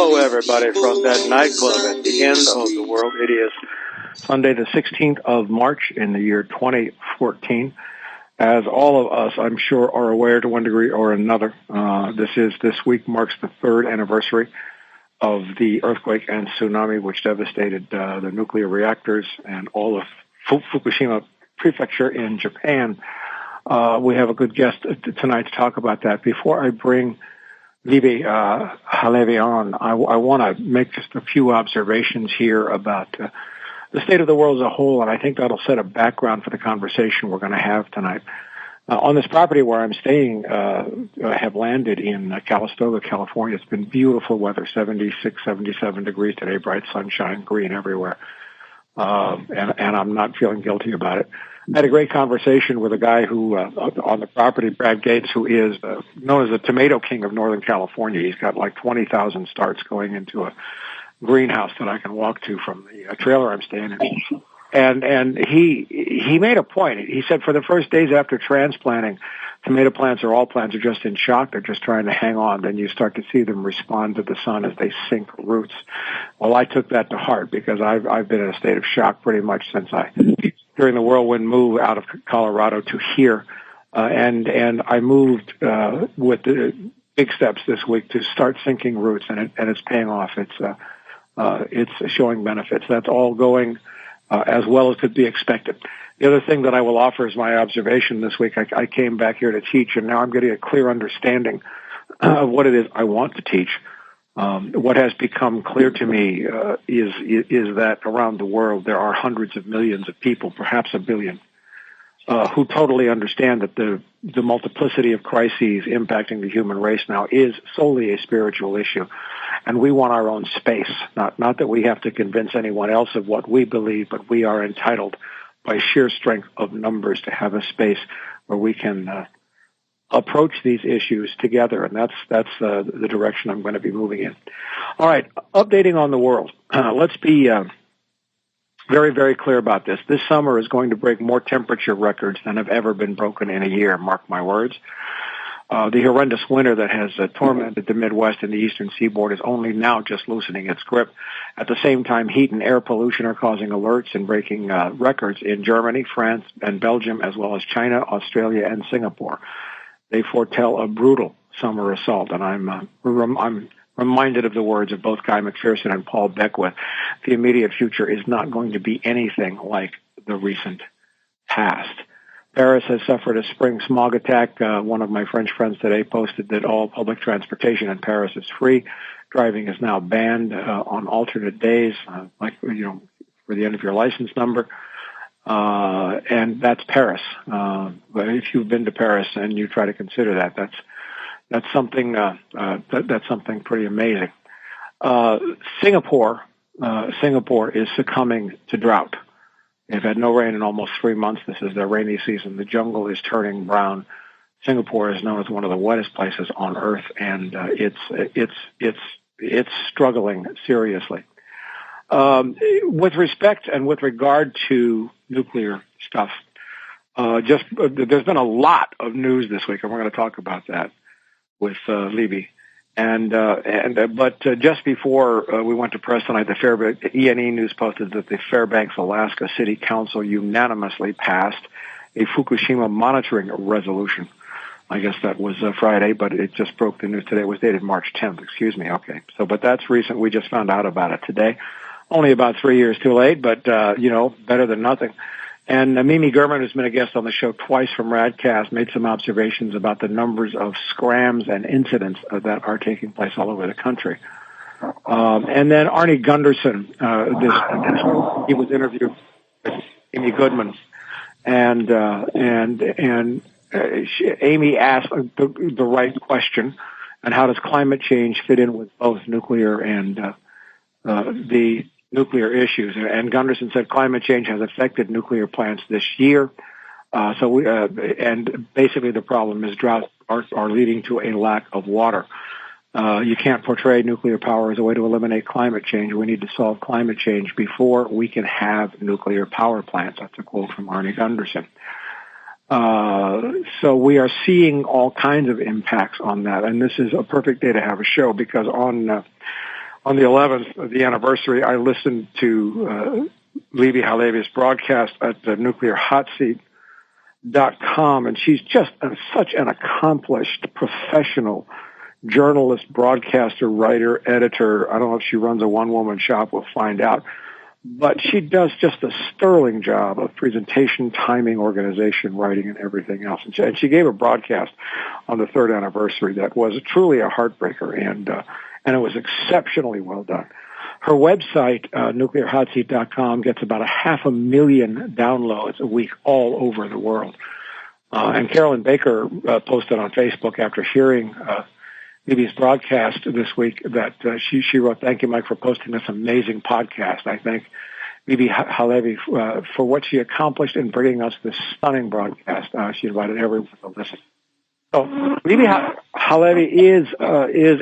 Hello, everybody, from that nightclub at the end of the world. It is Sunday, the 16th of March in the year 2014. As all of us, I'm sure, are aware to one degree or another, this week marks the third anniversary of the earthquake and tsunami which devastated the nuclear reactors and all of Fukushima Prefecture in Japan. We have a good guest tonight to talk about that. Before I bring Libbe HaLevy on, I want to make just a few observations here about the state of the world as a whole, and I think that'll set a background for the conversation we're going to have tonight. On this property where I'm staying, I have landed in Calistoga, California. It's been beautiful weather, 76, 77 degrees today, bright sunshine, green everywhere, and I'm not feeling guilty about it. I had a great conversation with a guy who, on the property, Brad Gates, who is known as the Tomato King of Northern California. He's got like 20,000 starts going into a greenhouse that I can walk to from the trailer I'm staying in. And he made a point. He said for the first days after transplanting, tomato plants or all plants are just in shock. They're just trying to hang on. Then you start to see them respond to the sun as they sink roots. Well, I took that to heart because I've been in a state of shock pretty much since during the whirlwind move out of Colorado to here. And I moved with the big steps this week to start sinking roots, and it's paying off. It's showing benefits. That's all going as well as could be expected. The other thing that I will offer is my observation this week. I came back here to teach, and now I'm getting a clear understanding of what it is I want to teach. What has become clear to me is that around the world there are hundreds of millions of people, perhaps a billion, who totally understand that the multiplicity of crises impacting the human race now is solely a spiritual issue. And we want our own space, not that we have to convince anyone else of what we believe, but we are entitled by sheer strength of numbers to have a space where we can approach these issues together, and that's the direction I'm going to be moving in. All right, updating on the world. Let's be very, very clear about this. This summer is going to break more temperature records than have ever been broken in a year, mark my words. The horrendous winter that has tormented the Midwest and the eastern seaboard is only now just loosening its grip. At the same time, heat and air pollution are causing alerts and breaking records in Germany, France, and Belgium, as well as China, Australia, and Singapore. They foretell a brutal summer assault, and I'm reminded of the words of both Guy McPherson and Paul Beckwith. The immediate future is not going to be anything like the recent past. Paris has suffered a spring smog attack. One of my French friends today posted that all public transportation in Paris is free. Driving is now banned on alternate days, for the end of your license number. And that's Paris. But if you've been to Paris and you try to consider that's something that's something pretty amazing. Singapore is succumbing to drought. They've had no rain in almost 3 months. This is their rainy season. The jungle is turning brown. Singapore is known as one of the wettest places on earth, and it's struggling seriously. With respect and with regard to nuclear stuff, there's been a lot of news this week, and we're going to talk about that with Libbe. But just before we went to press tonight, the Fairbanks E&E News posted that the Fairbanks, Alaska City Council unanimously passed a Fukushima monitoring resolution. I guess that was Friday, but it just broke the news today. It was dated March 10th. Excuse me. Okay, but that's recent. We just found out about it today. Only about 3 years too late, but better than nothing. And Mimi Gurman, who's been a guest on the show twice from Radcast, made some observations about the numbers of scrams and incidents that are taking place all over the country. And then Arnie Gunderson, he was interviewed with Amy Goodman, and Amy asked the right question, and how does climate change fit in with both nuclear and the nuclear issues? And Gunderson said climate change has affected nuclear plants this year. And basically the problem is droughts are leading to a lack of water. You can't portray nuclear power as a way to eliminate climate change. We need to solve climate change before we can have nuclear power plants. That's a quote from Arnie Gunderson. So we are seeing all kinds of impacts on that. And this is a perfect day to have a show because on on the 11th, the anniversary, I listened to Libbe HaLevy's broadcast at the nuclearhotseat.com, and she's just such an accomplished professional journalist, broadcaster, writer, editor. I don't know if she runs a one-woman shop. We'll find out. But she does just a sterling job of presentation, timing, organization, writing, and everything else. And she gave a broadcast on the third anniversary that was truly a heartbreaker, and it was exceptionally well done. Her website, nuclearhotseat.com, gets about 500,000 downloads a week all over the world. And Carolyn Baker posted on Facebook after hearing Libbe's broadcast this week that she wrote, "Thank you, Mike, for posting this amazing podcast. I thank Libbe HaLevy for what she accomplished in bringing us this stunning broadcast." She invited everyone to listen. So Libbe HaLevy is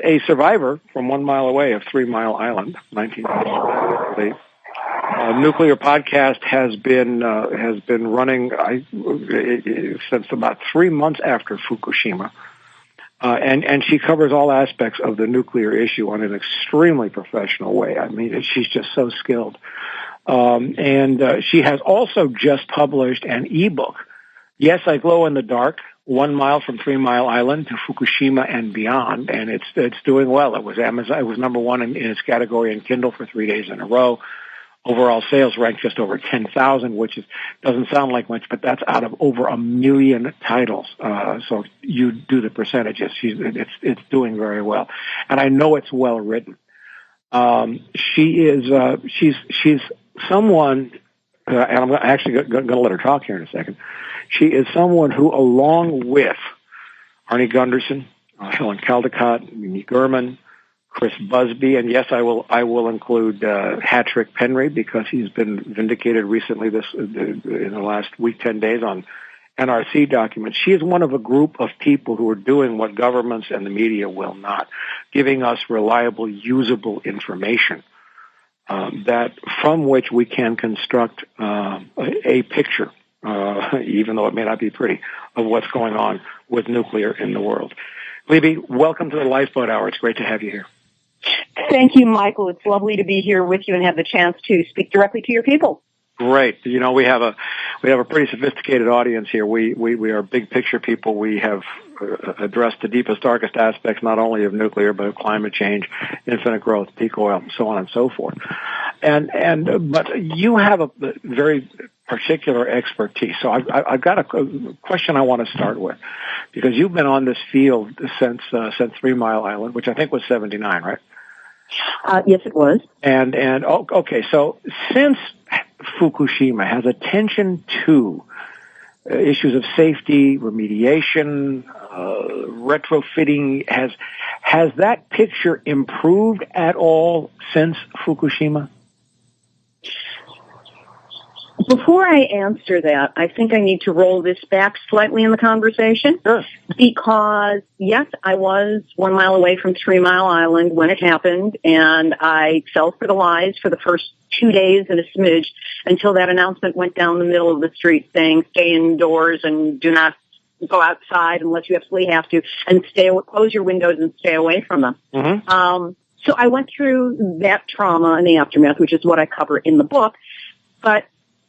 a survivor from 1 mile away of 3 Mile Island, 1990. Nuclear podcast has been running since about 3 months after Fukushima. And she covers all aspects of the nuclear issue on an extremely professional way. I mean, she's just so skilled. And she has also just published an ebook, Yes, I Glow in the Dark, 1 mile from 3 Mile Island to Fukushima and beyond. And it's doing well. It was Amazon. It was number one in its category in Kindle for 3 days in a row. Overall sales ranked just over 10,000, which doesn't sound like much, but that's out of over 1 million titles. So you do the percentages. It's doing very well, and I know it's well written. She's someone, and I'm actually going to let her talk here in a second. She is someone who, along with Arnie Gunderson, Helen Caldecott, Mimi Gurman, Chris Busby, and yes, I will include Hatrick Penry because he's been vindicated recently in the last week, 10 days on NRC documents. She is one of a group of people who are doing what governments and the media will not, giving us reliable, usable information that from which we can construct a picture, even though it may not be pretty, of what's going on with nuclear in the world. Libbe, welcome to the Lifeboat Hour. It's great to have you here. Thank you, Michael. It's lovely to be here with you and have the chance to speak directly to your people. Great. You know, we have a pretty sophisticated audience here. We are big picture people. We have addressed the deepest, darkest aspects not only of nuclear but of climate change, infinite growth, peak oil, so on and so forth. But you have a very particular expertise. So I've got a question I want to start with, because you've been on this field since 3 Mile Island, which I think was 79, right? Yes, it was. Okay. So since Fukushima, has attention to issues of safety, remediation, retrofitting, has that picture improved at all since Fukushima? Before I answer that, I think I need to roll this back slightly in the conversation. Sure. Because, yes, I was 1 mile away from 3 Mile Island when it happened, and I fell for the lies for the first 2 days and a smidge until that announcement went down the middle of the street saying stay indoors and do not go outside unless you absolutely have to, and close your windows and stay away from them. Mm-hmm. So I went through that trauma and the aftermath, which is what I cover in the book. But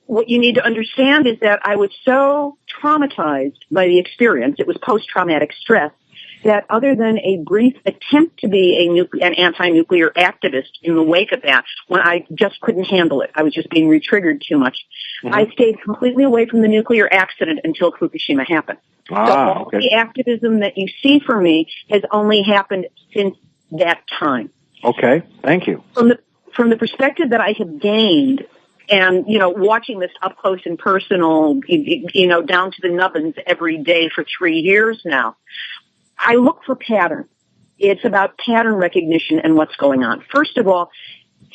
what you need to understand is that I was so traumatized by the experience, it was post-traumatic stress, that other than a brief attempt to be an anti-nuclear activist in the wake of that, when I just couldn't handle it, I was just being re-triggered too much, mm-hmm. I stayed completely away from the nuclear accident until Fukushima happened. So all the activism that you see from me has only happened since that time. Okay, thank you. From the perspective that I have gained, and, watching this up close and personal, down to the nubbins every day for 3 years now, I look for patterns. It's about pattern recognition and what's going on. First of all,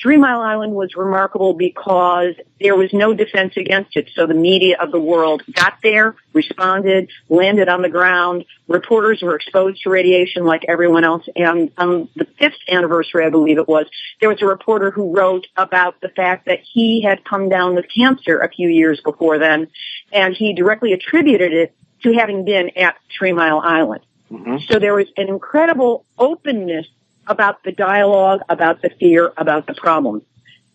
3 Mile Island was remarkable because there was no defense against it. So the media of the world got there, responded, landed on the ground. Reporters were exposed to radiation like everyone else. And on the 5th anniversary, I believe it was, there was a reporter who wrote about the fact that he had come down with cancer a few years before then, and he directly attributed it to having been at 3 Mile Island. Mm-hmm. So there was an incredible openness about the dialogue, about the fear, about the problem.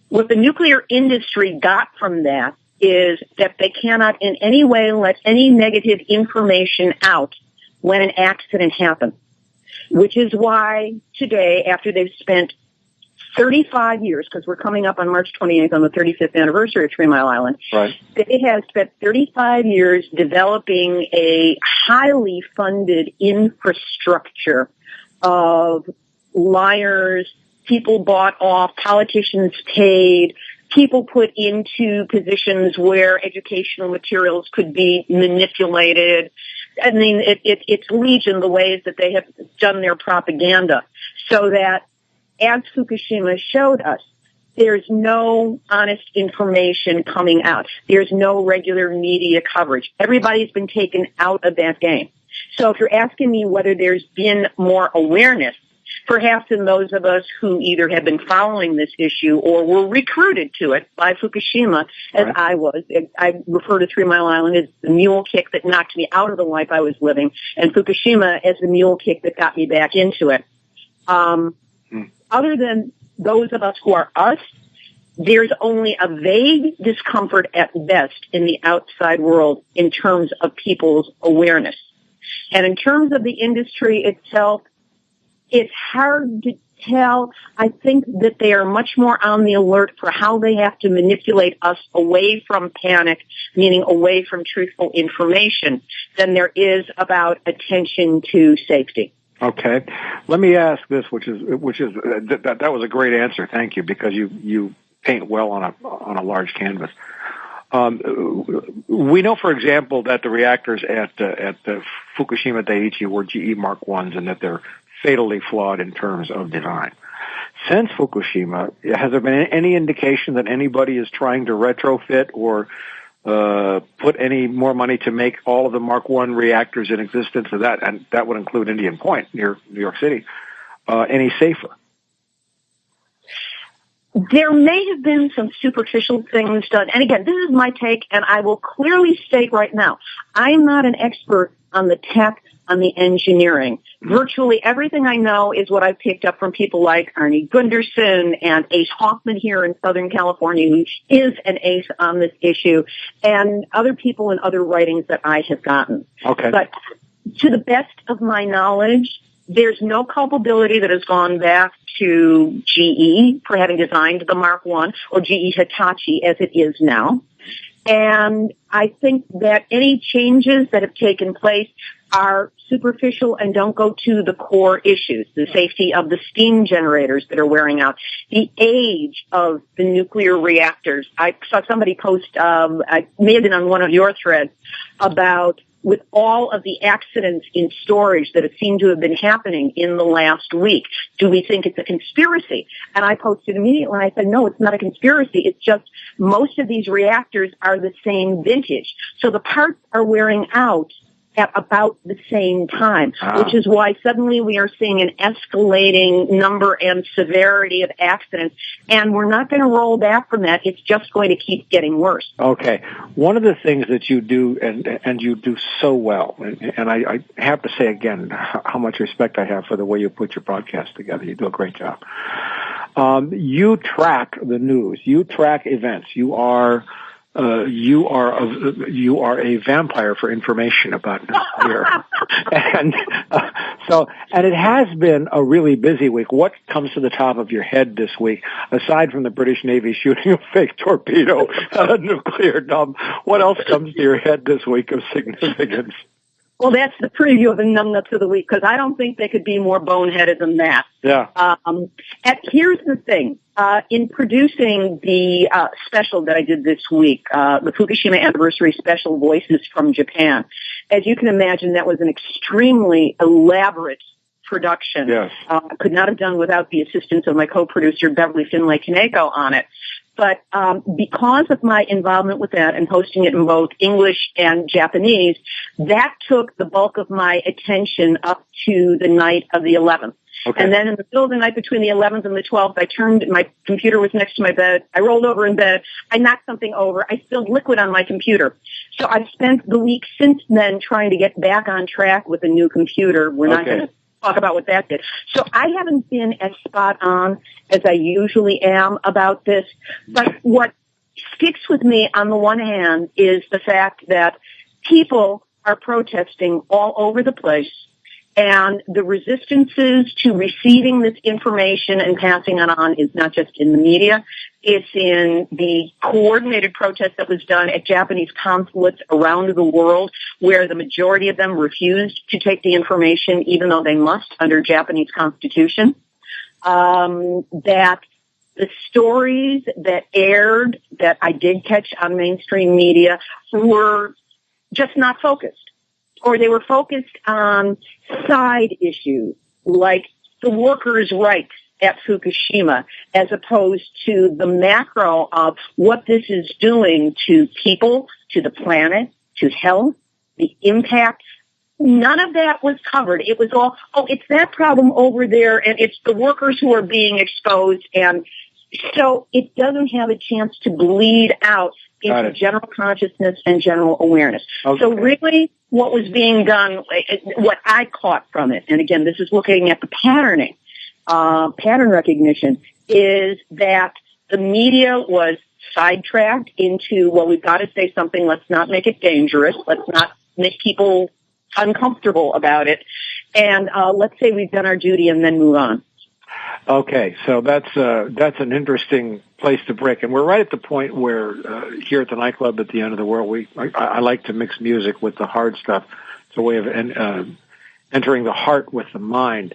What the nuclear industry got from that is that they cannot in any way let any negative information out when an accident happens, which is why today, after they've spent 35 years, because we're coming up on March 28th on the 35th anniversary of 3 Mile Island, right. They have spent 35 years developing a highly funded infrastructure of liars, people bought off, politicians paid, people put into positions where educational materials could be manipulated. I mean, it's legion the ways that they have done their propaganda, so that, as Fukushima showed us, there's no honest information coming out. There's no regular media coverage. Everybody's been taken out of that game. So if you're asking me whether there's been more awareness, perhaps in those of us who either have been following this issue or were recruited to it by Fukushima, as right. I was. I refer to 3 Mile Island as the mule kick that knocked me out of the life I was living, and Fukushima as the mule kick that got me back into it. Other than those of us who are us, there's only a vague discomfort at best in the outside world in terms of people's awareness. And in terms of the industry itself, it's hard to tell. I think that they are much more on the alert for how they have to manipulate us away from panic, meaning away from truthful information, than there is about attention to safety. Okay, let me ask this, which is that was a great answer. Thank you, because you paint well on a large canvas. We know, for example, that the reactors at the Fukushima Daiichi were GE Mark I's, and that they're fatally flawed in terms of design. Since Fukushima, has there been any indication that anybody is trying to retrofit or put any more money to make all of the Mark I reactors in existence, of that, and that would include Indian Point near New York City, any safer? There may have been some superficial things done. And again, this is my take, and I will clearly state right now, I'm not an expert on the tech, on the engineering. Virtually everything I know is what I've picked up from people like Arnie Gunderson and Ace Hoffman here in Southern California, who is an ace on this issue, and other people in other writings that I have gotten. Okay. But to the best of my knowledge, there's no culpability that has gone back to GE for having designed the Mark I, or GE Hitachi as it is now. And I think that any changes that have taken place are superficial and don't go to the core issues, the safety of the steam generators that are wearing out, the age of the nuclear reactors. I saw somebody post, I may have been on one of your threads, about with all of the accidents in storage that have seemed to have been happening in the last week. Do we think it's a conspiracy? And I posted immediately, and I said, no, it's not a conspiracy. It's just most of these reactors are the same vintage. So the parts are wearing out at about the same time, which is why suddenly we are seeing an escalating number and severity of accidents, and we're not going to roll back from that. It's just going to keep getting worse. Okay. One of the things that you do, and you do so well, and I have to say again how much respect I have for the way you put your broadcast together. You do a great job. You track the news. You track events. You are a vampire for information about nuclear. and it has been a really busy week. What comes to the top of your head this week, aside from the British Navy shooting a fake torpedo at a nuclear dump? What else comes to your head this week of significance? Well, that's the preview of the numbnuts of the week, because I don't think they could be more boneheaded than that. Yeah. And here's the thing. In producing the special that I did this week, the Fukushima Anniversary Special Voices from Japan, as you can imagine, that was an extremely elaborate production. Yes. Could not have done without the assistance of my co-producer, Beverly Finlay-Kaneko, on it. But because of my involvement with that and posting it in both English and Japanese, that took the bulk of my attention up to the night of the 11th. Okay. And then in the middle of the night between the 11th and the 12th, my computer was next to my bed. I rolled over in bed. I knocked something over. I spilled liquid on my computer. So I've spent the week since then trying to get back on track with a new computer. We're not going to talk about what that did. So I haven't been as spot on as I usually am about this, but what sticks with me on the one hand is the fact that people are protesting all over the place, and the resistances to receiving this information and passing it on is not just in the media. It's in the coordinated protest that was done at Japanese consulates around the world, where the majority of them refused to take the information, even though they must under Japanese constitution. That the stories that aired, that I did catch on mainstream media, were just not focused. Or they were focused on side issues, like the workers' rights at Fukushima, as opposed to the macro of what this is doing to people, to the planet, to health, the impact. None of that was covered. It was all, it's that problem over there, and it's the workers who are being exposed, and so it doesn't have a chance to bleed out into general consciousness and general awareness. Okay. So really, what was being done, what I caught from it, and again, this is looking at the patterning, pattern recognition, is that the media was sidetracked into, well, we've got to say something, let's not make it dangerous, let's not make people uncomfortable about it, and let's say we've done our duty and then move on. Okay, so that's an interesting place to break, and we're right at the point where here at the nightclub at the end of the world, I like to mix music with the hard stuff. It's a way of entering the heart with the mind.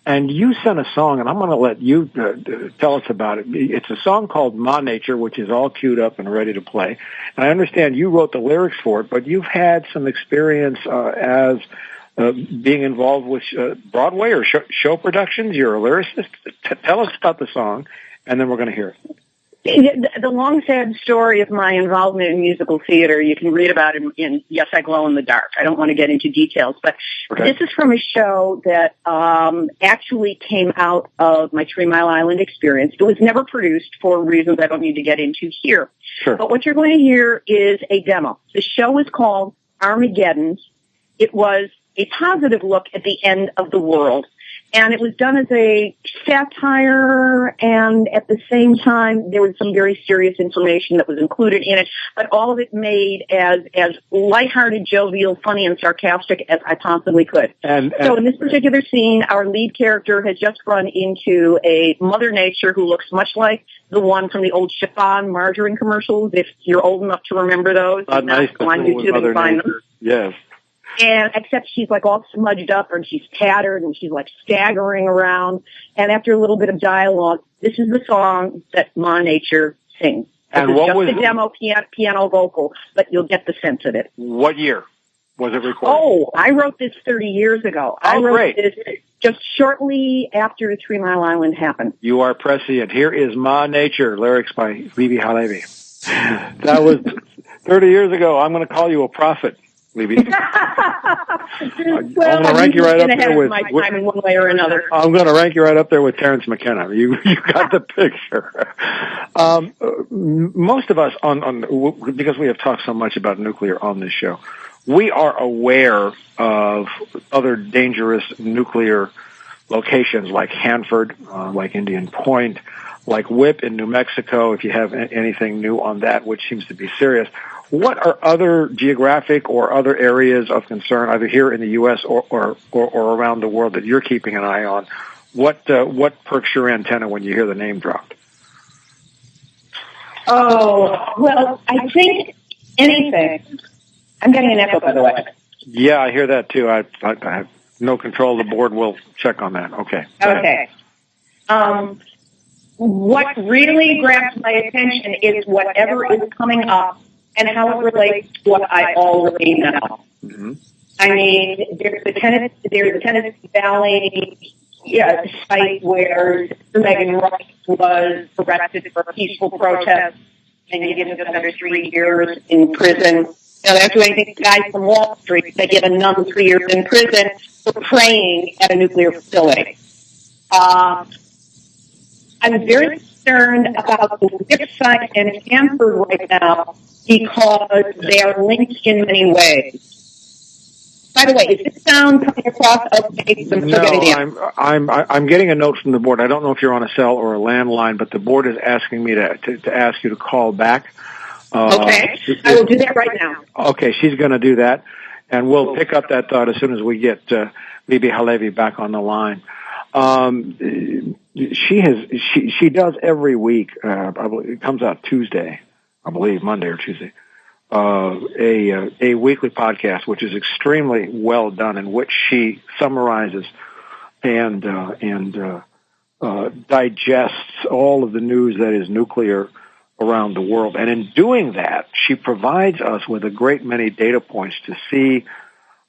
And you sent a song, and I'm going to let you tell us about it. It's a song called Ma Nature, which is all queued up and ready to play. And I understand you wrote the lyrics for it, but you've had some experience as being involved with Broadway or show productions. You're a lyricist. Tell us about the song, and then we're going to hear it. The long, sad story of my involvement in musical theater, you can read about it in Yes, I Glow in the Dark. I don't want to get into details, but This is from a show that actually came out of my 3 Mile Island experience. It was never produced for reasons I don't need to get into here. Sure. But what you're going to hear is a demo. The show is called Armageddon. It was a positive look at the end of the world. And it was done as a satire, and at the same time, there was some very serious information that was included in it, but all of it made as lighthearted, jovial, funny, and sarcastic as I possibly could. And so in this particular scene, our lead character has just run into a Mother Nature who looks much like the one from the old chiffon margarine commercials, if you're old enough to remember those. Nice go on YouTube and find them. Yes. And except she's like all smudged up and she's tattered and she's like staggering around. And after a little bit of dialogue, this is the song that Ma Nature sings. And what just was a demo piano vocal, but you'll get the sense of it. What year was it recorded? Oh, I wrote this 30 years ago. I wrote this just shortly after 3 Mile Island happened. You are prescient. Here is Ma Nature, lyrics by Libbe HaLevy. That was 30 years ago. I'm going to call you a prophet, Libbe. I'm going to rank you right up there with my time in one way or another. I'm going to rank you right up there with Terence McKenna. You got the picture. Most of us because we have talked so much about nuclear on this show, we are aware of other dangerous nuclear locations like Hanford, like Indian Point, like Whip in New Mexico. If you have anything new on that, which seems to be serious. What are other geographic or other areas of concern, either here in the U.S. or around the world, that you're keeping an eye on? What perks your antenna when you hear the name dropped? Oh, well, I think anything. I'm getting an echo, by the way. Yeah, I hear that too. I have no control. The board will check on that. Okay. Okay. What really grabs my attention is whatever is coming up and how it relates to what I already know. Mm-hmm. I mean, there's the Tennessee Valley site where Megan Ruppert was arrested for a peaceful protest and they give him just under 3 years in prison. Now, they don't do anything to guys from Wall Street. They give a number 3 years in prison for praying at a nuclear facility. I'm very concerned about the Whip site and Hanford right now because they are linked in many ways. By the way, is this sound coming across okay? No, I'm getting a note from the board. I don't know if you're on a cell or a landline, but the board is asking me to ask you to call back. Okay, I will do that right now. Okay, she's going to do that, and we'll pick up that thought as soon as we get Libbe HaLevy back on the line. She does every week. I believe it comes out Tuesday, I believe Monday or Tuesday. A weekly podcast, which is extremely well done, in which she summarizes and digests all of the news that is nuclear around the world. And in doing that, she provides us with a great many data points to see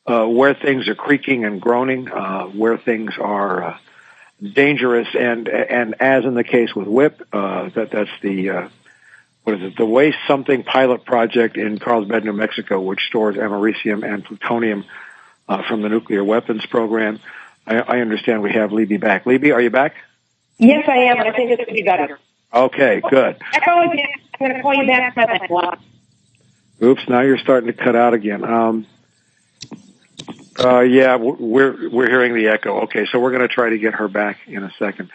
where things are creaking and groaning, where things are dangerous, and as in the case with WIP, that's the the Waste Something pilot project in Carlsbad, New Mexico, which stores americium and plutonium from the nuclear weapons program. I understand we have Libbe back. Libbe, are you back? Yes, I am. I think it's going to be better. Okay, good. I'm going to call you back by that block. Oops, now you're starting to cut out again. Yeah, we're hearing the echo. Okay, so we're going to try to get her back in a second.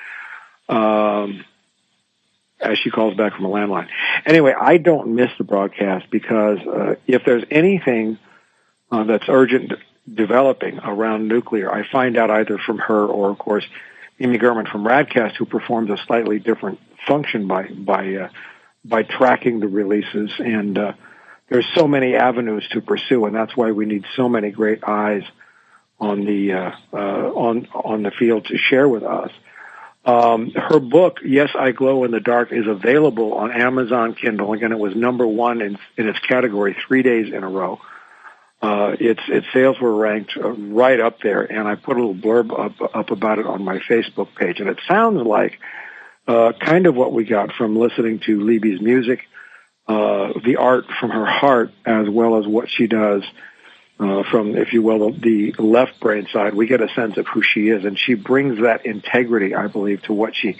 As she calls back from a landline. Anyway, I don't miss the broadcast because if there's anything that's urgent developing around nuclear, I find out either from her or, of course, Amy Gurman from Radcast, who performs a slightly different function by tracking the releases. And there's so many avenues to pursue, and that's why we need so many great eyes on the field to share with us. Her book, Yes, I Glow in the Dark, is available on Amazon Kindle. Again, it was #1 in its category 3 days in a row. Its sales were ranked right up there, and I put a little blurb up about it on my Facebook page. And it sounds like kind of what we got from listening to Libbe's music, the art from her heart, as well as what she does from, if you will, the left brain side. We get a sense of who she is, and she brings that integrity, I believe, to what she.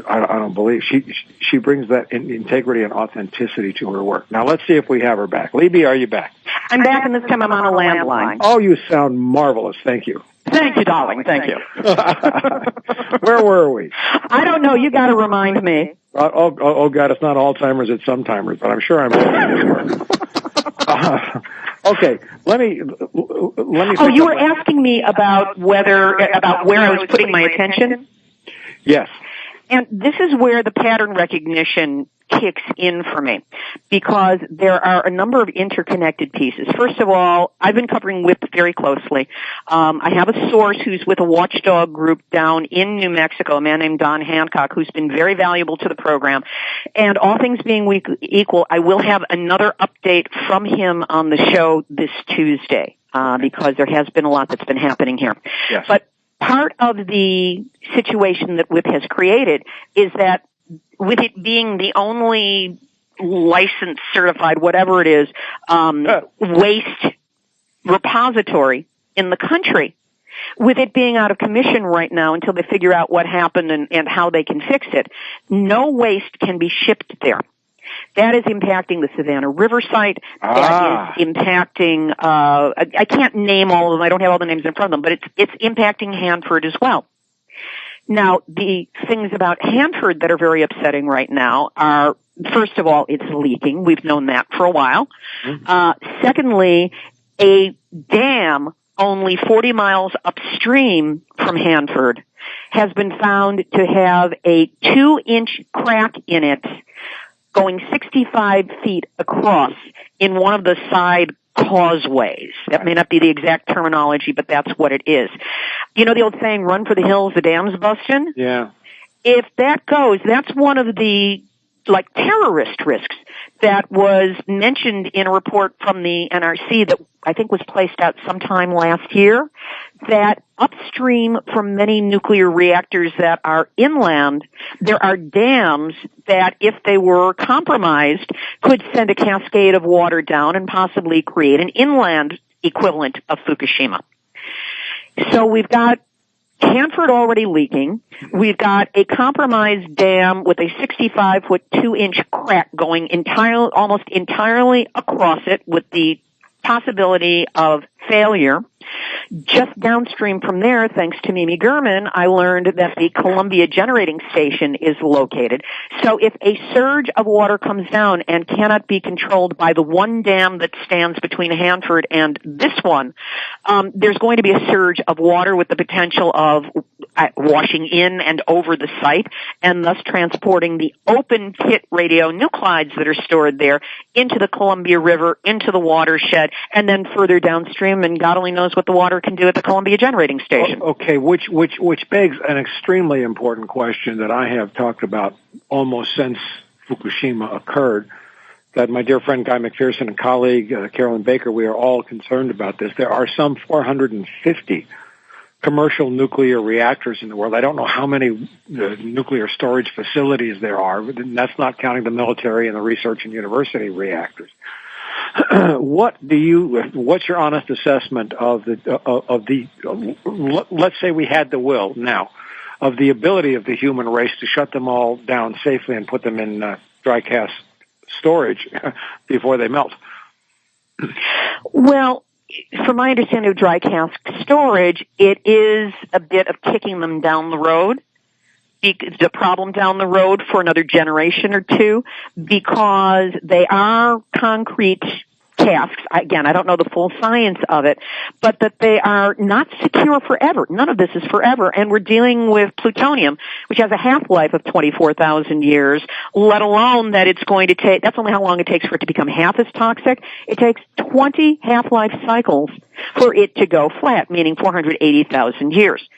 I don't believe she brings that integrity and authenticity to her work. Now let's see if we have her back. Libbe, are you back? I'm back, and this time I'm on a landline. Oh, you sound marvelous. Thank you. Thank you, darling. Thank you. Where were we? I don't know. You got to remind me. Oh, God, it's not Alzheimer's, it's sometimers, but I'm sure I'm. Okay, let me. Oh, you were asking me about where I was putting my attention? Yes. And this is where the pattern recognition kicks in for me, because there are a number of interconnected pieces. First of all, I've been covering WIP very closely. I have a source who's with a watchdog group down in New Mexico, a man named Don Hancock, who's been very valuable to the program. And all things being equal, I will have another update from him on the show this Tuesday, because there has been a lot that's been happening here. Yes. But part of the situation that WIP has created is that with it being the only licensed, certified, whatever it is, waste repository in the country, with it being out of commission right now until they figure out what happened and how they can fix it, no waste can be shipped there. That is impacting the Savannah River site. That is impacting, I can't name all of them. I don't have all the names in front of them, but it's impacting Hanford as well. Now, the things about Hanford that are very upsetting right now are, first of all, it's leaking. We've known that for a while. Mm-hmm. Secondly, a dam only 40 miles upstream from Hanford has been found to have a 2-inch crack in it going 65 feet across in one of the side causeways. That may not be the exact terminology, but that's what it is. You know the old saying, run for the hills, the dam's bustin'? Yeah. If that goes, that's one of the, terrorist risks that was mentioned in a report from the NRC that I think was placed out sometime last year, that upstream from many nuclear reactors that are inland, there are dams that, if they were compromised, could send a cascade of water down and possibly create an inland equivalent of Fukushima. So we've got Hanford already leaking. We've got a compromised dam with a 65-foot, 2-inch crack going almost entirely across it, with the possibility of failure. Just downstream from there, thanks to Mimi Gurman, I learned that the Columbia Generating Station is located. So if a surge of water comes down and cannot be controlled by the one dam that stands between Hanford and this one, there's going to be a surge of water with the potential of washing in and over the site, and thus transporting the open pit radionuclides that are stored there into the Columbia River, into the watershed, and then further downstream, and God only knows what the water can do at the Columbia Generating Station. Okay, which begs an extremely important question that I have talked about almost since Fukushima occurred, that my dear friend Guy McPherson and colleague Carolyn Baker, we are all concerned about this. There are some 450 commercial nuclear reactors in the world. I don't know how many nuclear storage facilities there are, but that's not counting the military and the research and university reactors. What's your honest assessment of the let's say we had the will now, of the ability of the human race to shut them all down safely and put them in dry cask storage before they melt? Well, from my understanding of dry cask storage, it is a bit of kicking them down the road. It's a problem down the road for another generation or two, because they are concrete casks. Again, I don't know the full science of it, but that they are not secure forever. None of this is forever, and we're dealing with plutonium, which has a half-life of 24,000 years, let alone that it's going to take, that's only how long it takes for it to become half as toxic. It takes 20 half-life cycles for it to go flat, meaning 480,000 years.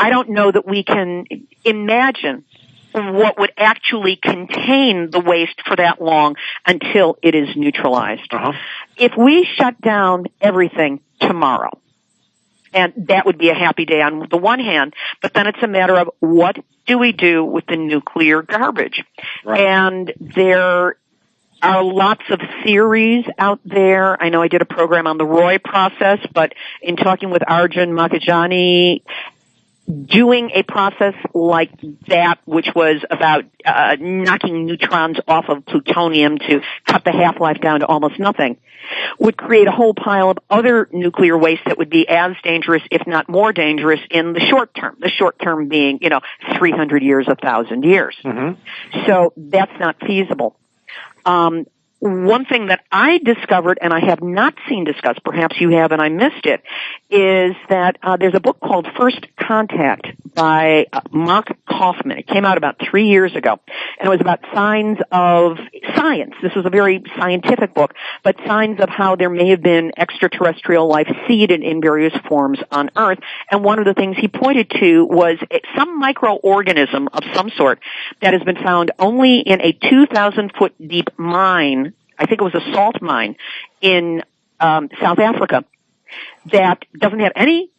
I don't know that we can imagine what would actually contain the waste for that long until it is neutralized. Uh-huh. If we shut down everything tomorrow, and that would be a happy day on the one hand, but then it's a matter of what do we do with the nuclear garbage? Right. And there are lots of theories out there. I know I did a program on the Roy process, but in talking with Arjun Makhijani, doing a process like that, which was about knocking neutrons off of plutonium to cut the half-life down to almost nothing, would create a whole pile of other nuclear waste that would be as dangerous, if not more dangerous, in the short term. The short term being, 300 years, 1,000 years. Mm-hmm. So that's not feasible. One thing that I discovered, and I have not seen discussed, perhaps you have and I missed it, is that there's a book called First Contact by Mark Kaufman. It came out about 3 years ago, and it was about signs of science. This was a very scientific book, but signs of how there may have been extraterrestrial life seeded in various forms on Earth. And one of the things he pointed to was some microorganism of some sort that has been found only in a 2,000-foot deep mine. I think it was a salt mine in South Africa that doesn't have any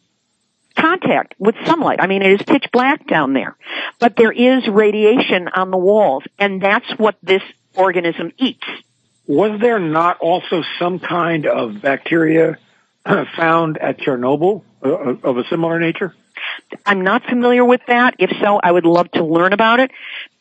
contact with sunlight. I mean, it is pitch black down there, but there is radiation on the walls, and that's what this organism eats. Was there not also some kind of bacteria found at Chernobyl of a similar nature? I'm not familiar with that. If so, I would love to learn about it,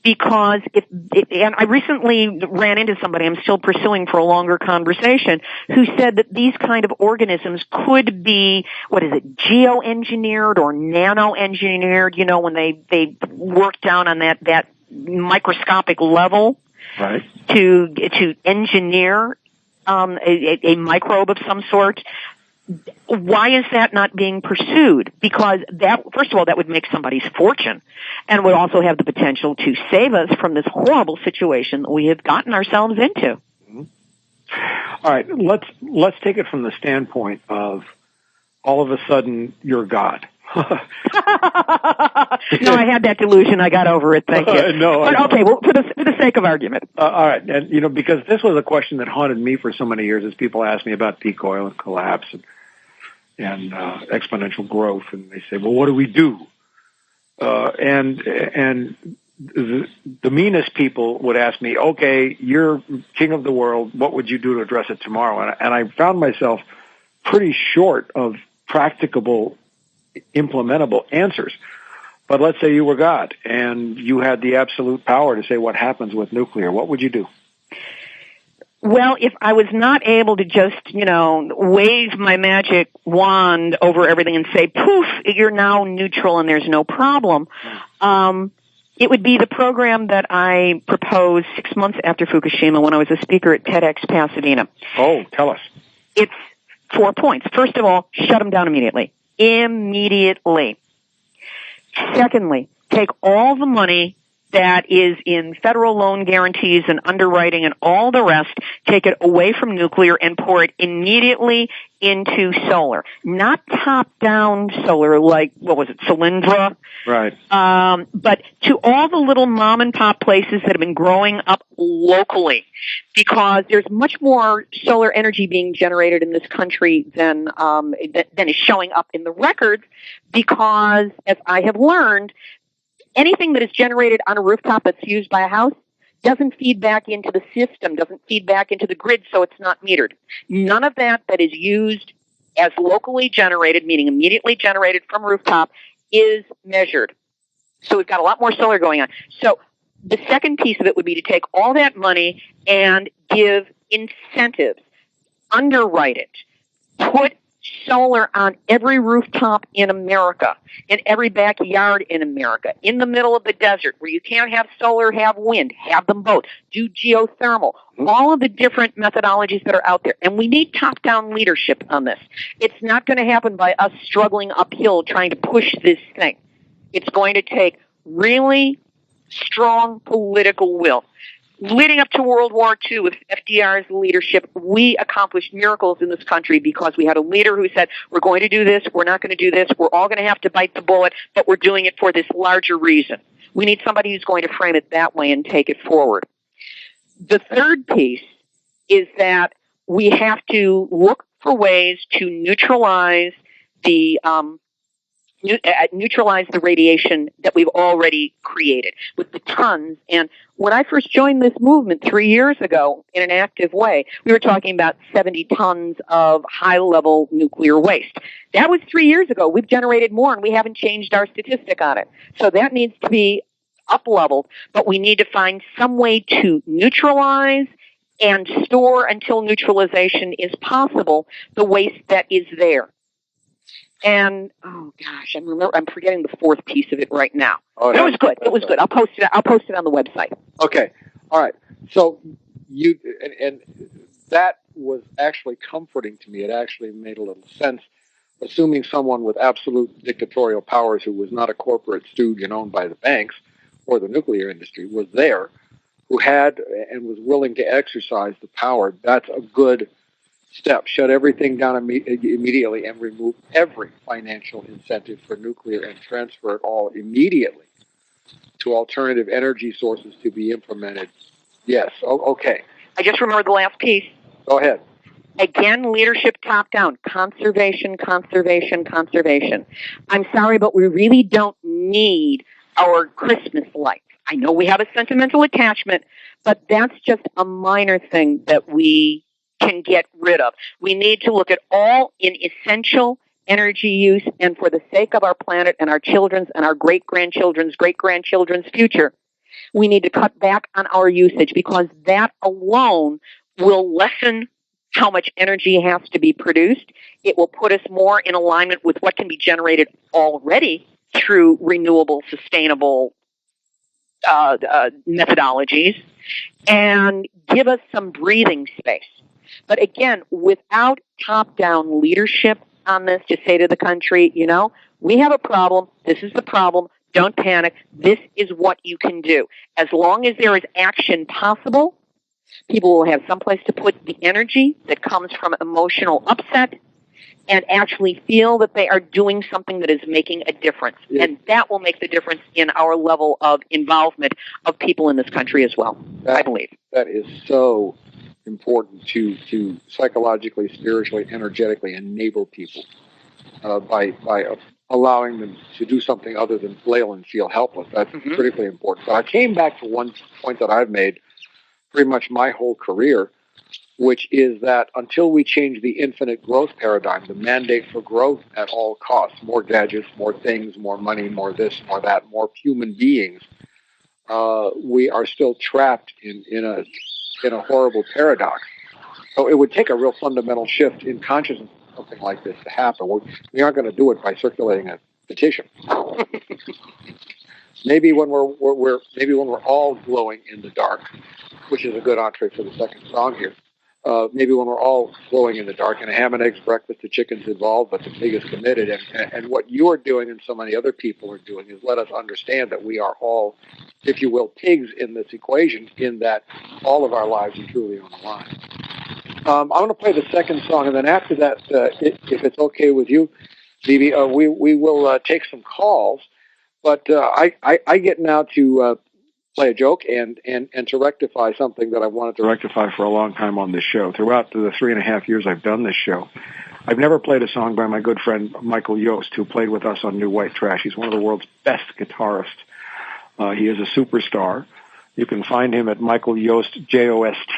because and I recently ran into somebody I'm still pursuing for a longer conversation who said that these kind of organisms could be, geoengineered or nano-engineered, when they work down on that microscopic level, right, to engineer a microbe of some sort. Why is that not being pursued? Because that, first of all, that would make somebody's fortune, and would also have the potential to save us from this horrible situation that we have gotten ourselves into. Mm-hmm. All right, let's take it from the standpoint of all of a sudden you're God. No, I had that delusion. I got over it. Thank you. No, but okay, well, for the sake of argument. All right, and because this was a question that haunted me for so many years, as people ask me about peak oil and collapse and exponential growth, and they say, "Well, what do we do?" And the meanest people would ask me, "Okay, you're king of the world. What would you do to address it tomorrow?" And I found myself pretty short of practicable, implementable answers. But let's say you were God and you had the absolute power to say what happens with nuclear. What would you do? Well, if I was not able to just, wave my magic wand over everything and say, poof, you're now neutral and there's no problem, it would be the program that I proposed 6 months after Fukushima when I was a speaker at TEDx Pasadena. Oh, tell us. It's 4 points. First of all, shut them down immediately. Immediately. Secondly, take all the money that is in federal loan guarantees and underwriting and all the rest, take it away from nuclear and pour it immediately into solar. Not top-down solar like, Solyndra? Right. But to all the little mom-and-pop places that have been growing up locally, because there's much more solar energy being generated in this country than is showing up in the records, because, as I have learned, anything that is generated on a rooftop that's used by a house doesn't feed back into the system, doesn't feed back into the grid, so it's not metered. None of that is used as locally generated, meaning immediately generated from rooftop, is measured. So we've got a lot more solar going on. So the second piece of it would be to take all that money and give incentives, underwrite it, put solar on every rooftop in America, in every backyard in America, in the middle of the desert where you can't have solar, have wind, have them both, do geothermal, all of the different methodologies that are out there. And we need top-down leadership on this. It's not going to happen by us struggling uphill trying to push this thing. It's going to take really strong political will. Leading up to World War II, with FDR's leadership, we accomplished miracles in this country because we had a leader who said, we're going to do this, we're not going to do this, we're all going to have to bite the bullet, but we're doing it for this larger reason. We need somebody who's going to frame it that way and take it forward. The third piece is that we have to look for ways to neutralize the radiation that we've already created with the tons. And when I first joined this movement 3 years ago in an active way, we were talking about 70 tons of high-level nuclear waste. That was 3 years ago. We've generated more, and we haven't changed our statistic on it. So that needs to be up-leveled, but we need to find some way to neutralize and store until neutralization is possible the waste that is there. And oh gosh, I'm forgetting the fourth piece of it right now. Oh, it was good. It was good. I'll post it on the website. Okay. All right. So you and that was actually comforting to me. It actually made a little sense, assuming someone with absolute dictatorial powers who was not a corporate stooge and owned by the banks or the nuclear industry was there, who had and was willing to exercise the power. That's a good step. Shut everything down immediately and remove every financial incentive for nuclear and transfer it all immediately to alternative energy sources to be implemented. Yes. Okay. I just remembered the last piece. Go ahead. Again, leadership top-down. Conservation, conservation, conservation. I'm sorry, but we really don't need our Christmas lights. I know we have a sentimental attachment, but that's just a minor thing that we can get rid of. We need to look at all in essential energy use, and for the sake of our planet and our children's and our great-grandchildren's future, we need to cut back on our usage, because that alone will lessen how much energy has to be produced. It will put us more in alignment with what can be generated already through renewable, sustainable methodologies, and give us some breathing space. But again, without top-down leadership on this, to say to the country, we have a problem. This is the problem. Don't panic. This is what you can do. As long as there is action possible, people will have someplace to put the energy that comes from emotional upset and actually feel that they are doing something that is making a difference. Yeah. And that will make the difference in our level of involvement of people in this country as well, I believe. That is so important to psychologically, spiritually, energetically enable people by allowing them to do something other than flail and feel helpless. That's critically important. But I came back to one point that I've made pretty much my whole career, which is that until we change the infinite growth paradigm, the mandate for growth at all costs, more gadgets, more things, more money, more this, more that, more human beings, we are still trapped in a horrible paradox. So it would take a real fundamental shift in consciousness for something like this to happen. We aren't going to do it by circulating a petition. Maybe when we're all glowing in the dark, which is a good entree for the second song here. Maybe when we're all glowing in the dark and a ham and eggs breakfast, the chicken's involved, but the pig is committed. And what you're doing and so many other people are doing is let us understand that we are all, if you will, pigs in this equation, in that all of our lives are truly on the line. I'm going to play the second song, and then after that, if it's okay with you, Libbe, we will take some calls. But I get now to play a joke and to rectify something that I wanted to rectify for a long time on this show. Throughout the 3.5 years I've done this show, I've never played a song by my good friend Michael Yost, who played with us on New White Trash. He's one of the world's best guitarists. He is a superstar. You can find him at Michael Yost, Jost.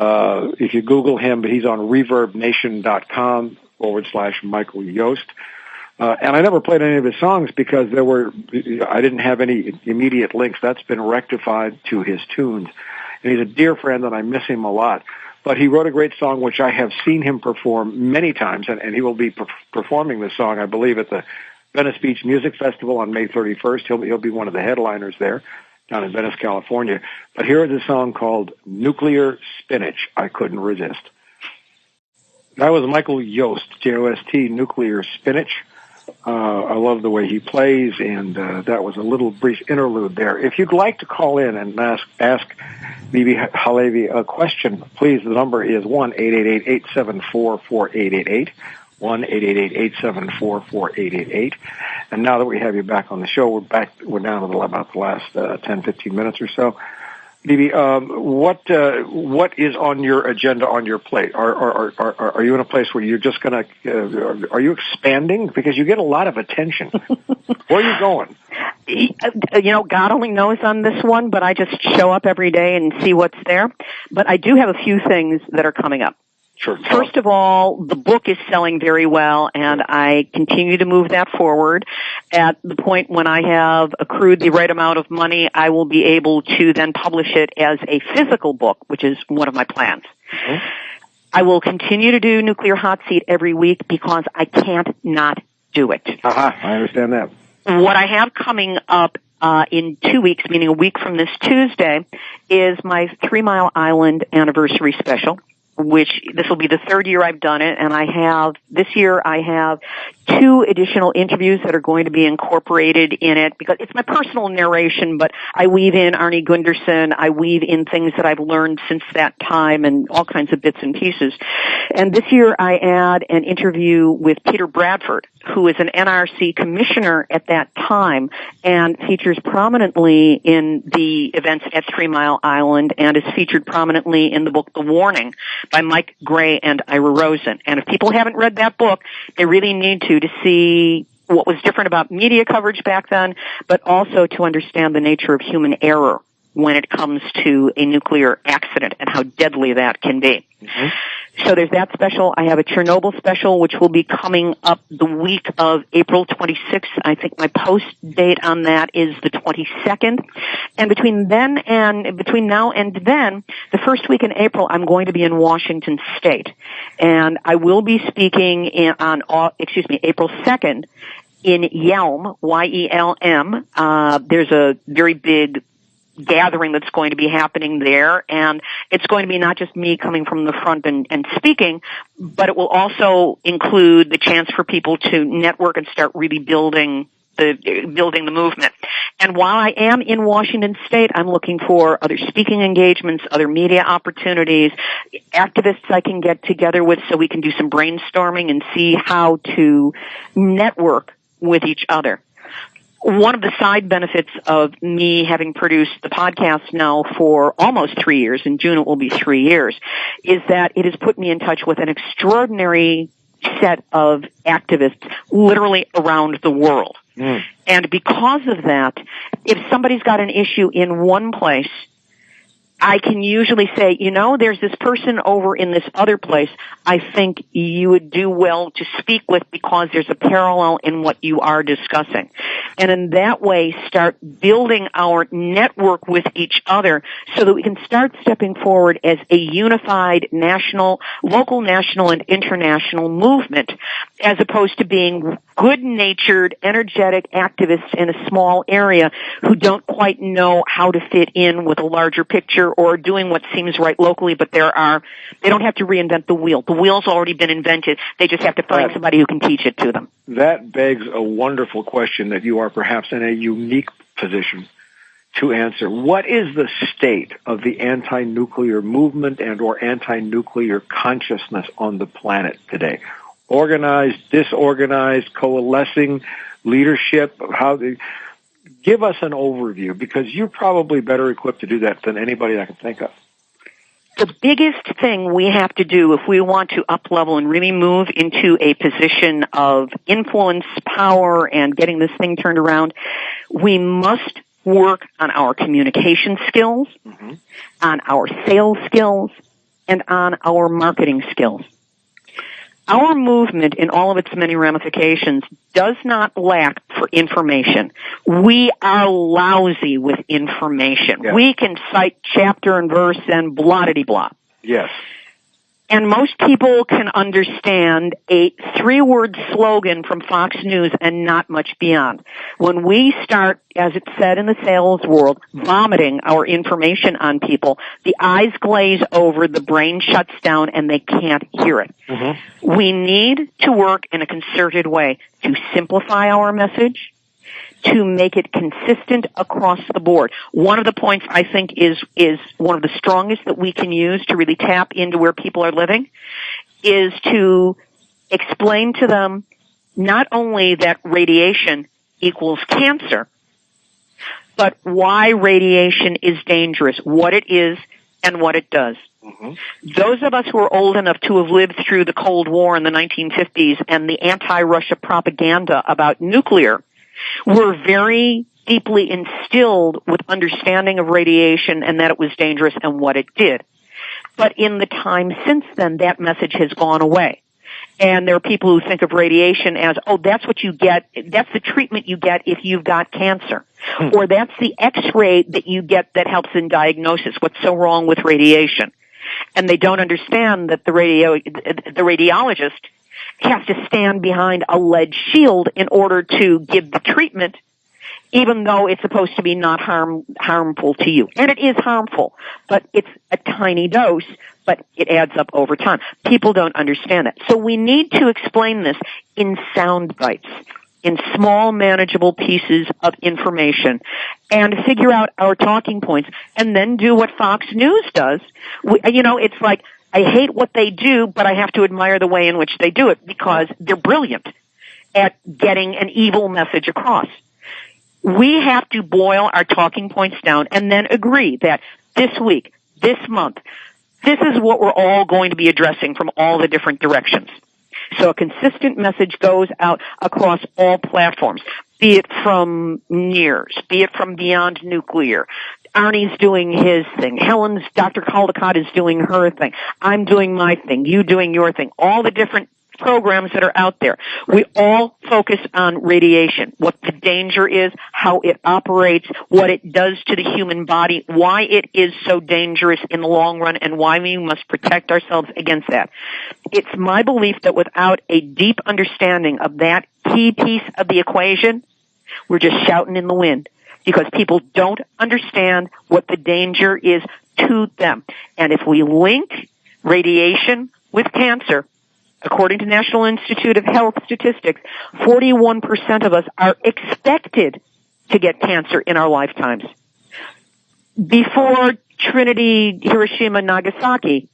If you Google him, he's on ReverbNation.com/Michael Yost. And I never played any of his songs because I didn't have any immediate links. That's been rectified to his tunes. And he's a dear friend, and I miss him a lot. But he wrote a great song, which I have seen him perform many times, and he will be performing this song, I believe, at the Venice Beach Music Festival on May 31st. He'll be one of the headliners there down in Venice, California. But here is a song called Nuclear Spinach. I couldn't resist. That was Michael Yost, Jost, Nuclear Spinach. I love the way he plays, and that was a little brief interlude there. If you'd like to call in and ask Libbe HaLevy a question, please, the number is 1-888-874-4888, 1-888-874-4888. And now that we have you back on the show, we're down to about the last 10, 15 minutes or so. Libbe, what is on your agenda, on your plate? Are you in a place where you're just going to? Are you expanding? Because you get a lot of attention. Where are you going? God only knows on this one, but I just show up every day and see what's there. But I do have a few things that are coming up. Sure. First of all, the book is selling very well, and I continue to move that forward. At the point when I have accrued the right amount of money, I will be able to then publish it as a physical book, which is one of my plans. Mm-hmm. I will continue to do Nuclear Hot Seat every week because I can't not do it. I understand that. What I have coming up in 2 weeks, meaning a week from this Tuesday, is my 3 Mile Island anniversary special, which this will be the third year I've done it, and this year I have 2 additional interviews that are going to be incorporated in it, because it's my personal narration, but I weave in Arnie Gunderson, I weave in things that I've learned since that time, and all kinds of bits and pieces. And this year I add an interview with Peter Bradford, who is an NRC commissioner at that time, and features prominently in the events at 3 Mile Island, and is featured prominently in the book The Warning by Mike Gray and Ira Rosen. And if people haven't read that book, they really need to see what was different about media coverage back then, but also to understand the nature of human error when it comes to a nuclear accident and how deadly that can be. Mm-hmm. So there's that special. I have a Chernobyl special, which will be coming up the week of April 26th. I think my post date on that is the 22nd. And between now and then, the first week in April, I'm going to be in Washington State. And I will be speaking April 2nd in Yelm, Y-E-L-M. There's a very big gathering that's going to be happening there, and it's going to be not just me coming from the front and speaking, but it will also include the chance for people to network and start really building the movement. And while I am in Washington State, I'm looking for other speaking engagements, other media opportunities, activists I can get together with so we can do some brainstorming and see how to network with each other. One of the side benefits of me having produced the podcast now for almost 3 years, in June it will be 3 years, is that it has put me in touch with an extraordinary set of activists literally around the world. Mm. And because of that, if somebody's got an issue in one place, I can usually say, there's this person over in this other place I think you would do well to speak with because there's a parallel in what you are discussing. And in that way, start building our network with each other so that we can start stepping forward as a unified local, national, and international movement, as opposed to being good-natured, energetic activists in a small area who don't quite know how to fit in with a larger picture or doing what seems right locally, but they don't have to reinvent the wheel. The wheel's already been invented. They just have to find somebody who can teach it to them. That begs a wonderful question that you are perhaps in a unique position to answer. What is the state of the anti-nuclear movement and or anti-nuclear consciousness on the planet today? Organized, disorganized, coalescing, leadership? Give us an overview, because you're probably better equipped to do that than anybody I can think of. The biggest thing we have to do if we want to up-level and really move into a position of influence, power, and getting this thing turned around, we must work on our communication skills, on our sales skills, and on our marketing skills. Our movement, in all of its many ramifications, does not lack for information. We are lousy with information. Yes. We can cite chapter and verse and blah-de-blah. Yes. And most people can understand a 3-word slogan from Fox News and not much beyond. When we start, as it's said in the sales world, vomiting our information on people, the eyes glaze over, the brain shuts down, and they can't hear it. Mm-hmm. We need to work in a concerted way to simplify our message, to make it consistent across the board. One of the points I think is one of the strongest that we can use to really tap into where people are living is to explain to them not only that radiation equals cancer, but why radiation is dangerous, what it is, and what it does. Mm-hmm. Those of us who are old enough to have lived through the Cold War in the 1950s and the anti-Russia propaganda about nuclear were very deeply instilled with understanding of radiation and that it was dangerous and what it did. But in the time since then, that message has gone away. And there are people who think of radiation as, that's what you get, that's the treatment you get if you've got cancer. Or that's the X-ray that you get that helps in diagnosis. What's so wrong with radiation? And they don't understand that the radiologist has to stand behind a lead shield in order to give the treatment, even though it's supposed to be not harmful to you. And it is harmful, but it's a tiny dose, but it adds up over time. People don't understand it. So we need to explain this in sound bites, in small, manageable pieces of information, and figure out our talking points, and then do what Fox News does. It's like, I hate what they do, but I have to admire the way in which they do it because they're brilliant at getting an evil message across. We have to boil our talking points down and then agree that this week, this month, this is what we're all going to be addressing from all the different directions. So a consistent message goes out across all platforms, be it from NEARS, be it from Beyond Nuclear. Arnie's doing his thing. Dr. Caldecott is doing her thing. I'm doing my thing. You doing your thing. All the different programs that are out there. We all focus on radiation, what the danger is, how it operates, what it does to the human body, why it is so dangerous in the long run, and why we must protect ourselves against that. It's my belief that without a deep understanding of that key piece of the equation, we're just shouting in the wind because people don't understand what the danger is to them. And if we link radiation with cancer, according to National Institute of Health statistics, 41% of us are expected to get cancer in our lifetimes. Before Trinity, Hiroshima, Nagasaki,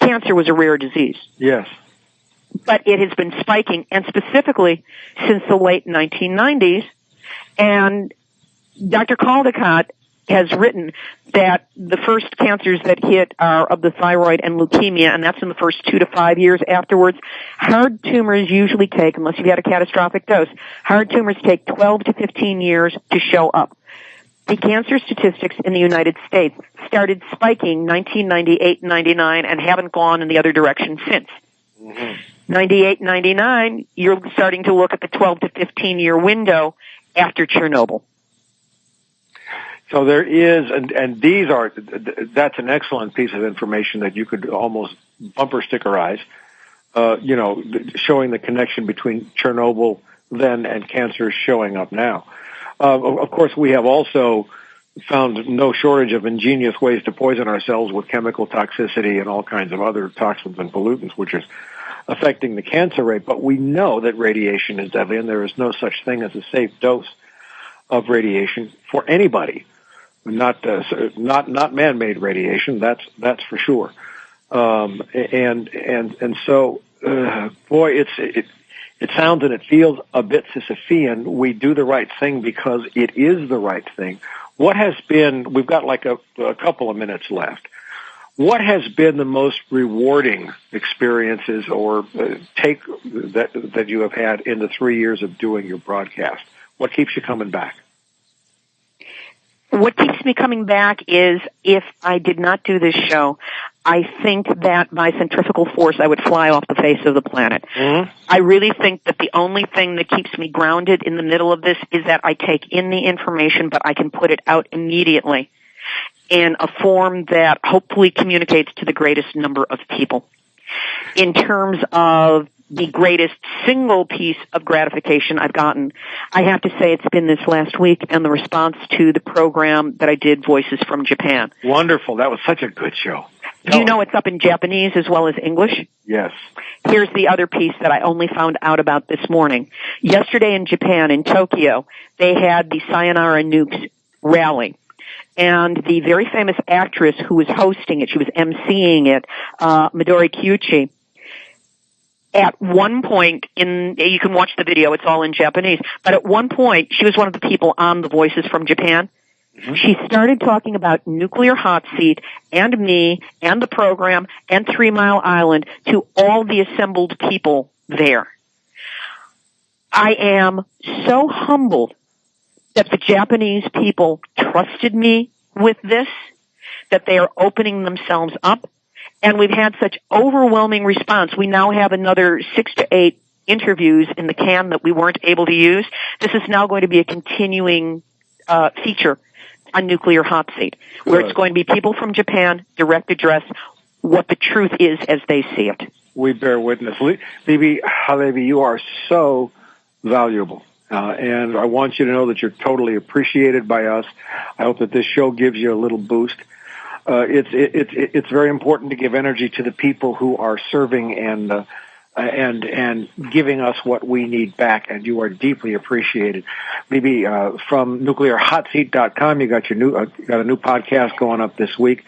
cancer was a rare disease. Yes. But it has been spiking, and specifically since the late 1990s. And Dr. Caldecott has written that the first cancers that hit are of the thyroid and leukemia, and that's in the first 2 to 5 years afterwards. Hard tumors usually take, unless you've had a catastrophic dose, hard tumors take 12 to 15 years to show up. the cancer statistics in the United States started spiking 1998, 99, and haven't gone in the other direction since. Mm-hmm. 98, 99, you're starting to look at the 12 to 15-year window after Chernobyl. So there is, and these are, that's an excellent piece of information that you could almost bumper stickerize, showing the connection between Chernobyl then and cancer showing up now. Of course, we have also found no shortage of ingenious ways to poison ourselves with chemical toxicity and all kinds of other toxins and pollutants, which is affecting the cancer rate. But we know that radiation is deadly, and there is no such thing as a safe dose of radiation for anybody. Not man-made radiation. That's for sure. So, boy, it sounds and it feels a bit Sisyphean. We do the right thing because it is the right thing. What has been, we've got like a couple of minutes left. What has been the most rewarding experiences or take that you have had in the 3 years of doing your broadcast? What keeps you coming back? What keeps me coming back is if I did not do this show, I think that by centrifugal force I would fly off the face of the planet. Mm-hmm. I really think that the only thing that keeps me grounded in the middle of this is that I take in the information, but I can put it out immediately in a form that hopefully communicates to the greatest number of people. In terms of the greatest single piece of gratification I've gotten, I have to say it's been this last week and the response to the program that I did, Voices from Japan. Wonderful. That was such a good show. Do you know it's up in Japanese as well as English? Yes. Here's the other piece that I only found out about this morning. Yesterday in Japan, in Tokyo, they had the Sayonara Nukes rally. And the very famous actress who was hosting it, she was emceeing it, Midori Kyuchi, at one point you can watch the video, it's all in Japanese, but at one point, she was one of the people on the Voices from Japan. Mm-hmm. She started talking about Nuclear Hot Seat and me and the program and 3 Mile Island to all the assembled people there. I am so humbled that the Japanese people trusted me with this, that they are opening themselves up. And we've had such overwhelming response. We now have another 6 to 8 interviews in the can that we weren't able to use. This is now going to be a continuing feature on Nuclear Hot Seat, where it's going to be people from Japan, direct address, what the truth is as they see it. We bear witness. Libbe HaLevy, you are so valuable. And I want you to know that you're totally appreciated by us. I hope that this show gives you a little boost. It's very important to give energy to the people who are serving and giving us what we need back, and you are deeply appreciated. Maybe from nuclearhotseat.com, you got a new podcast going up this week.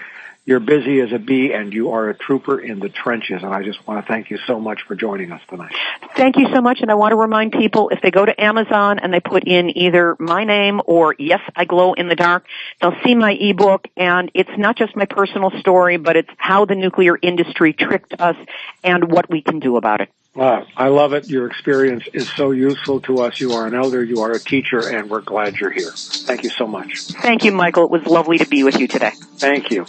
You're busy as a bee, and you are a trooper in the trenches, and I just want to thank you so much for joining us tonight. Thank you so much, and I want to remind people, if they go to Amazon and they put in either my name or Yes, I Glow in the Dark, they'll see my ebook, and it's not just my personal story, but it's how the nuclear industry tricked us and what we can do about it. I love it. Your experience is so useful to us. You are an elder, you are a teacher, and we're glad you're here. Thank you so much. Thank you, Michael. It was lovely to be with you today. Thank you.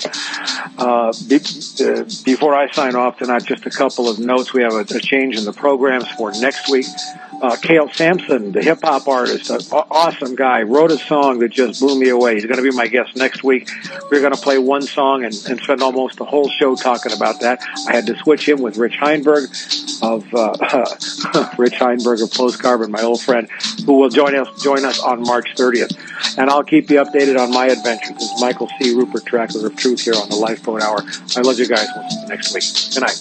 Before I sign off tonight, just a couple of notes. We have a change in the programs for next week. Cale Sampson, the hip-hop artist, an awesome guy, wrote a song that just blew me away. He's going to be my guest next week. We're going to play one song and spend almost the whole show talking about that. I had to switch him with Rich Heinberg of Close Carbon, my old friend, who will join us on March 30th. And I'll keep you updated on my adventures. This is Michael C. Ruppert, Tracker of Truth, here on the Lifeboat Hour. I love you guys. We'll see you next week. Good night.